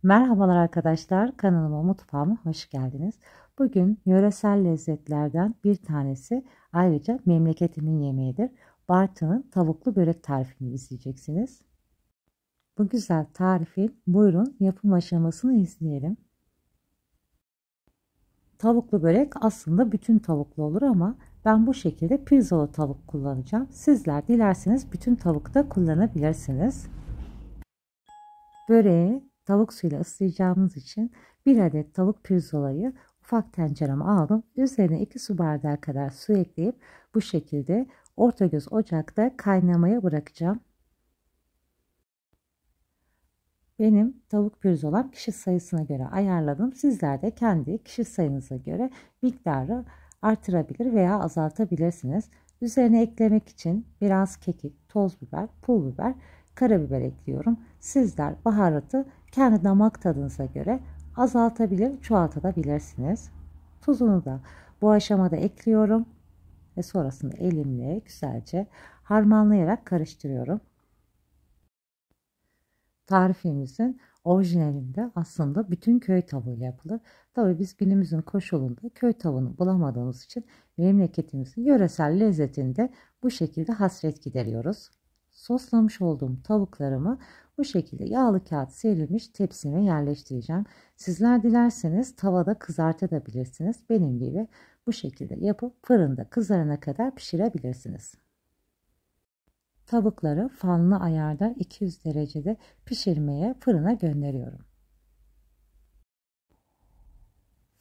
Merhabalar arkadaşlar, kanalıma mutfağıma hoş geldiniz. Bugün yöresel lezzetlerden bir tanesi, ayrıca memleketimin yemeğidir. Bartın'ın tavuklu börek tarifini izleyeceksiniz. Bu güzel tarifin buyurun yapım aşamasını izleyelim. Tavuklu börek aslında bütün tavuklu olur ama ben bu şekilde pirzola tavuk kullanacağım. Sizler dilerseniz bütün tavuk da kullanabilirsiniz. Böreği tavuk suyuyla ıslayacağımız için bir adet tavuk pirzolayı ufak tencereme aldım. Üzerine 2 su bardağı kadar su ekleyip bu şekilde orta göz ocakta kaynamaya bırakacağım. Benim tavuk pirzolam kişi sayısına göre ayarladım. Sizler de kendi kişi sayınıza göre miktarı artırabilir veya azaltabilirsiniz. Üzerine eklemek için biraz kekik, toz biber, pul biber, karabiber ekliyorum. Sizler baharatı kendi damak tadınıza göre azaltabilir, çoğaltabilirsiniz. Tuzunu da bu aşamada ekliyorum ve sonrasında elimle güzelce harmanlayarak karıştırıyorum. Tarifimizin orijinalinde aslında bütün köy tavuğuyla yapılır. Tabii biz günümüzün koşulunda köy tavuğunu bulamadığımız için memleketimizin yöresel lezzetinde bu şekilde hasret gideriyoruz. Soslamış olduğum tavuklarımı bu şekilde yağlı kağıt serilmiş tepsime yerleştireceğim. Sizler dilerseniz tavada kızartabilirsiniz. Benim gibi bu şekilde yapıp fırında kızarana kadar pişirebilirsiniz. Tavukları fanlı ayarda 200 derecede pişirmeye fırına gönderiyorum.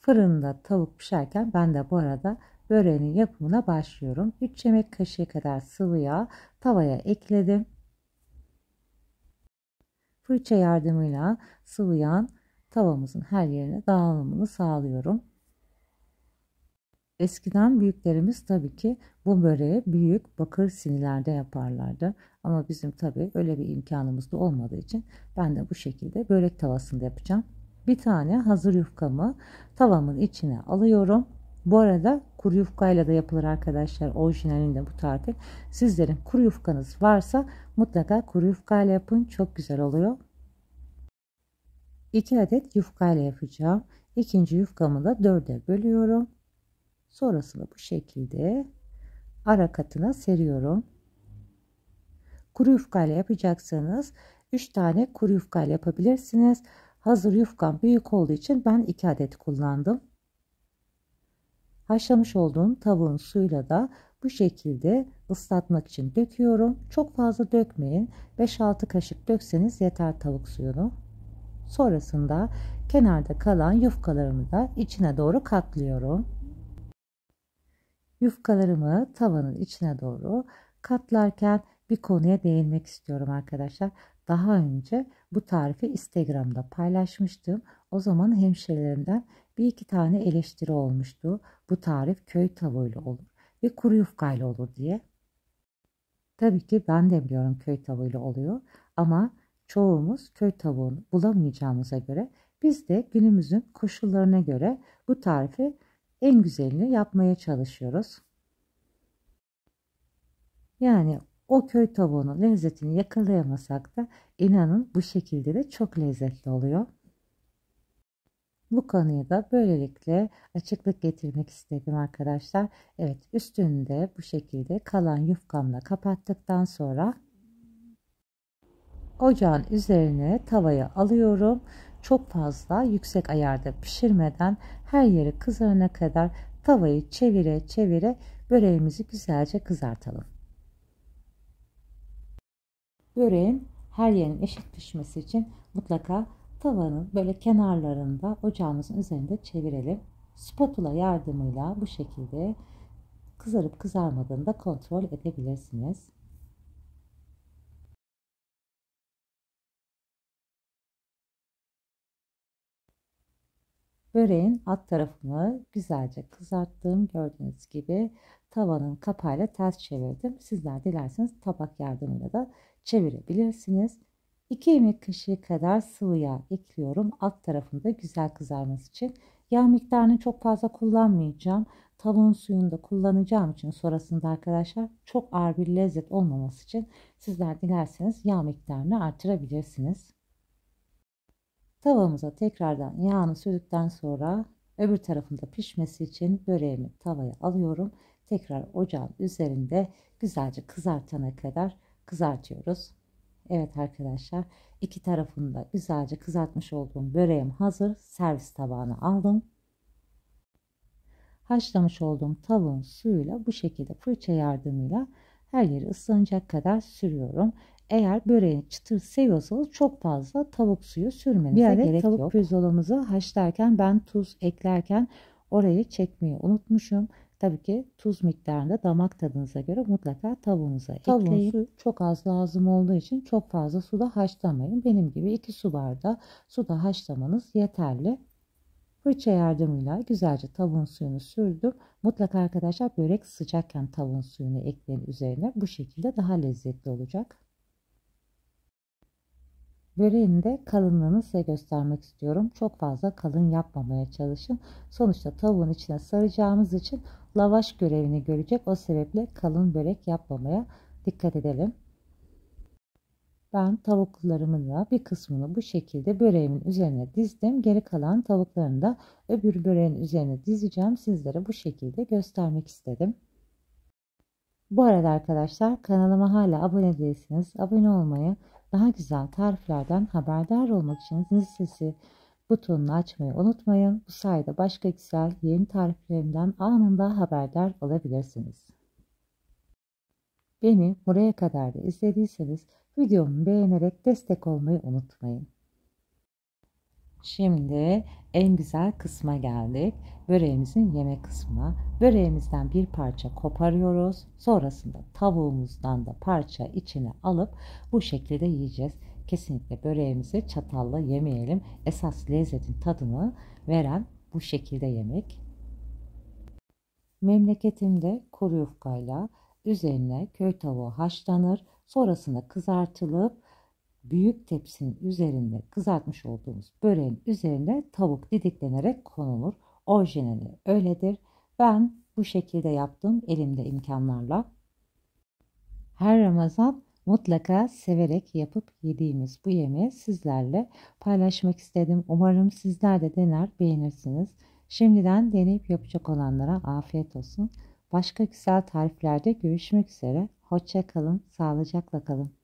Fırında tavuk pişerken ben de bu arada böreğinin yapımına başlıyorum. 3 yemek kaşığı kadar sıvı yağ tavaya ekledim. Fırça yardımıyla sıvı yağın tavamızın her yerine dağılımını sağlıyorum. Eskiden büyüklerimiz tabii ki bu böreği büyük bakır sinilerde yaparlardı. Ama bizim tabii öyle bir imkanımız da olmadığı için ben de bu şekilde börek tavasında yapacağım. Bir tane hazır yufkamı tavamın içine alıyorum. Bu arada kuru yufkayla da yapılır arkadaşlar, orijinalinde bu tarif. Sizlerin kuru yufkanız varsa mutlaka kuru yufkayla yapın, çok güzel oluyor. 2 adet yufkayla yapacağım. İkinci yufkamı da 4'e bölüyorum. Sonrasında bu şekilde ara katına seriyorum. Kuru yufka ile yapacaksanız 3 tane kuru yufka ile yapabilirsiniz. Hazır yufkam büyük olduğu için ben 2 adet kullandım. Haşlamış olduğum tavuğun suyuyla da bu şekilde ıslatmak için döküyorum. Çok fazla dökmeyin. 5-6 kaşık dökseniz yeter tavuk suyunu. Sonrasında kenarda kalan yufkalarımı da içine doğru katlıyorum. Yufkalarımı tavanın içine doğru katlarken bir konuya değinmek istiyorum arkadaşlar. Daha önce bu tarifi Instagram'da paylaşmıştım. O zaman hemşerilerimden bir iki tane eleştiri olmuştu. Bu tarif köy tavuğuyla olur ve kuru yufkayla olur diye. Tabii ki ben de biliyorum köy tavuğuyla oluyor ama çoğumuz köy tavuğunu bulamayacağımıza göre biz de günümüzün koşullarına göre bu tarifi en güzelini yapmaya çalışıyoruz. Yani o köy tavuğunun lezzetini yakalayamasak da inanın bu şekilde de çok lezzetli oluyor. Bu konuya da böylelikle açıklık getirmek istedim arkadaşlar. Evet, üstünü de bu şekilde kalan yufkamla kapattıktan sonra ocağın üzerine tavayı alıyorum. Çok fazla yüksek ayarda pişirmeden her yeri kızarana kadar tavayı çevire çevire böreğimizi güzelce kızartalım. Böreğin her yerin eşit pişmesi için mutlaka tavanın böyle kenarlarında ocağımızın üzerinde çevirelim. Spatula yardımıyla bu şekilde kızarıp kızarmadığını da kontrol edebilirsiniz. Böreğin alt tarafını güzelce kızarttım. Gördüğünüz gibi tavanın kapağıyla ters çevirdim. Sizler dilerseniz tabak yardımıyla da çevirebilirsiniz. 2 yemek kaşığı kadar sıvı yağ ekliyorum. Alt tarafında güzel kızarması için. Yağ miktarını çok fazla kullanmayacağım. Tavuğun suyunu da kullanacağım için sonrasında arkadaşlar çok ağır bir lezzet olmaması için sizler dilerseniz yağ miktarını artırabilirsiniz. Tavamıza tekrardan yağını sürdükten sonra öbür tarafında pişmesi için böreğimi tavaya alıyorum. Tekrar ocağın üzerinde güzelce kızartana kadar kızartıyoruz. Evet arkadaşlar, iki tarafını da güzelce kızartmış olduğum böreğim hazır. Servis tabağına aldım. Haşlamış olduğum tavuğun suyuyla bu şekilde fırça yardımıyla her yeri ıslanacak kadar sürüyorum. Eğer böreğini çıtır seviyorsanız çok fazla tavuk suyu sürmenize gerek yok. Tavuk pirzolamızı haşlarken ben tuz eklerken orayı çekmeyi unutmuşum. Tabii ki tuz miktarında damak tadınıza göre mutlaka tavuğunuza ekleyin. Tavuğun suyu çok az lazım olduğu için çok fazla suda haşlamayın. Benim gibi 2 su bardağı suda haşlamanız yeterli. Fırça yardımıyla güzelce tavuğun suyunu sürdüm. Mutlaka arkadaşlar börek sıcakken tavuğun suyunu ekleyin üzerine. Bu şekilde daha lezzetli olacak. Böreğin de kalınlığını size göstermek istiyorum. Çok fazla kalın yapmamaya çalışın. Sonuçta tavuğun içine saracağımız için lavaş görevini görecek. O sebeple kalın börek yapmamaya dikkat edelim. Ben tavuklarımın da bir kısmını bu şekilde böreğimin üzerine dizdim. Geri kalan tavuklarını da öbür böreğin üzerine dizeceğim. Sizlere bu şekilde göstermek istedim. Bu arada arkadaşlar, kanalıma hala abone değilseniz abone olmayı, daha güzel tariflerden haberdar olmak için zil sesi butonunu açmayı unutmayın. Bu sayede başka güzel yeni tariflerimden anında haberdar olabilirsiniz. Beni buraya kadar da izlediyseniz videomu beğenerek destek olmayı unutmayın. Şimdi en güzel kısma geldik. Böreğimizin yeme kısmına. Böreğimizden bir parça koparıyoruz. Sonrasında tavuğumuzdan da parça içine alıp bu şekilde yiyeceğiz. Kesinlikle böreğimizi çatalla yemeyelim. Esas lezzetin tadını veren bu şekilde yemek. Memleketimde kuru yufkayla üzerine köy tavuğu haşlanır. Sonrasında kızartılıp büyük tepsinin üzerinde kızartmış olduğumuz böreğin üzerine tavuk didiklenerek konulur. Orijinali öyledir. Ben bu şekilde yaptım elimde imkanlarla. Her Ramazan mutlaka severek yapıp yediğimiz bu yemeği sizlerle paylaşmak istedim. Umarım sizler de dener beğenirsiniz. Şimdiden deneyip yapacak olanlara afiyet olsun. Başka güzel tariflerde görüşmek üzere. Hoşça kalın, sağlıcakla kalın.